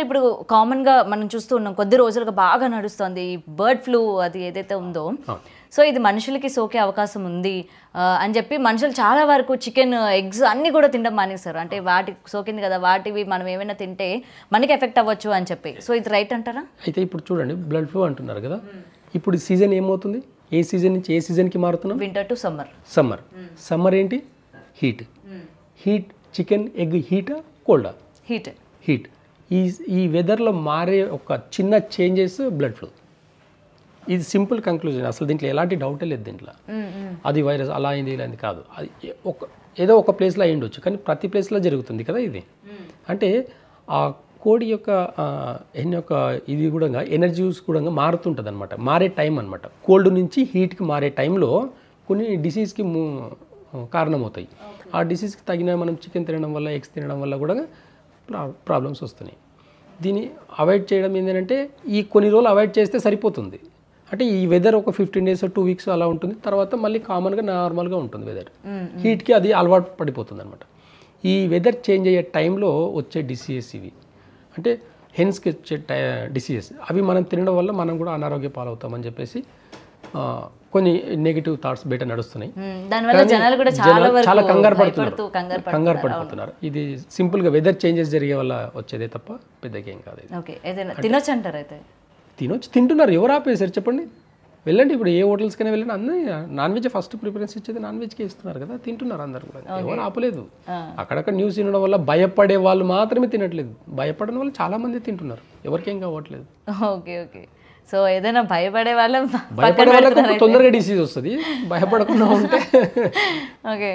ఇప్పుడు కామన్‌గా మనం చూస్తూ ఉన్నాం. కొద్ది రోజులుగా బాగా నడుస్తోంది. ఈ బర్డ్ ఫ్లూ అది ఏదైతే ఉందో, సో ఇది మనుషులకి సోకే అవకాశం ఉంది అని చెప్పి మనుషులు చాలా వరకు చికెన్, ఎగ్స్ అన్నీ కూడా తినడం మానేశారు. అంటే వాటికి సోకింది కదా, వాటివి మనం ఏమైనా తింటే మనకి ఎఫెక్ట్ అవ్వచ్చు అని చెప్పి. సో ఇది రైట్ అంటారా? అయితే ఇప్పుడు చూడండి, బ్లడ్ ఫ్లూ అంటున్నారు కదా, ఇప్పుడు సీజన్ ఏమవుతుంది? ఏ సీజన్ నుంచి ఏ సీజన్కి మారుతున్నాం? Winter to summer. సమ్మర్ ఏంటి? హీట్. చికెన్, ఎగ్ హీటా కోల్డా? హీట్. ఈ వెదర్లో మారే ఒక చిన్న చేంజెస్ బ్లడ్ ఫ్లూ. ఇది సింపుల్ కంక్లూజన్, అసలు దీంట్లో ఎలాంటి డౌటే లేదు. దీంట్లో అది వైరస్ అలా అయింది ఇలా అయింది కాదు. అది ఏదో ఒక ప్లేస్లో అయి ఉండొచ్చు, కానీ ప్రతి ప్లేస్లో జరుగుతుంది కదా ఇది. అంటే ఆ కోడి యొక్క ఇది కూడా ఎనర్జీస్ కూడా మారుతుంటుంది అనమాట, మారే టైం అనమాట. కోల్డ్ నుంచి హీట్కి మారే టైంలో కొన్ని డిసీజ్కి కారణమవుతాయి. ఆ డిసీజ్కి తగిన మనం చికెన్ తినడం వల్ల, ఎగ్స్ తినడం వల్ల కూడా ప్రాబ్లమ్స్ వస్తున్నాయి. దీన్ని అవాయిడ్ చేయడం ఏంటంటే, ఈ కొన్ని రోజులు అవాయిడ్ చేస్తే సరిపోతుంది. అంటే ఈ వెదర్ ఒక 15 days 2 weeks అలా ఉంటుంది, తర్వాత మళ్ళీ కామన్గా నార్మల్గా ఉంటుంది వెదర్. హీట్కి అది అలవాటు పడిపోతుంది అనమాట. ఈ వెదర్ చేంజ్ అయ్యే టైంలో వచ్చే డిసీజెస్ ఇవి, అంటే హెన్స్కి వచ్చే డిసీజెస్ అవి మనం తినడం వల్ల మనం కూడా అనారోగ్య పాలవుతామని చెప్పేసి కొన్ని నెగిటివ్ థాట్స్ బయట నడుస్తున్నాయి. చాలా కంగారు పడిపోతున్నారు. ఇది సింపుల్గా వెదర్ చేంజెస్ జరిగే వల్ల వచ్చేదే తప్ప పెద్దగా ఏం కాదు. తినొచ్చు అంటారు? అయితే తింటున్నారు. ఎవరు ఆపేశారు చెప్పండి? వెళ్ళండి, ఇప్పుడు ఏ హోటల్స్కైనా వెళ్ళండి, అందరూ నాన్ వెజ్ ఫస్ట్ ప్రిఫరెన్స్ ఇచ్చేది నాన్ వెజ్కే ఇస్తున్నారు కదా, తింటున్నారు అందరు కూడా, ఎవరు ఆపలేదు. అక్కడక్కడ న్యూస్ తినడం వల్ల భయపడే వాళ్ళు మాత్రమే తినట్లేదు, భయపడని వాళ్ళు చాలా మంది తింటున్నారు, ఎవరికేం కావట్లేదు. ఓకే. సో ఏదైనా భయపడే వాళ్ళకు తొందరగా డిసీజ్ వస్తుంది, భయపడకుండా ఉంటే ఓకే.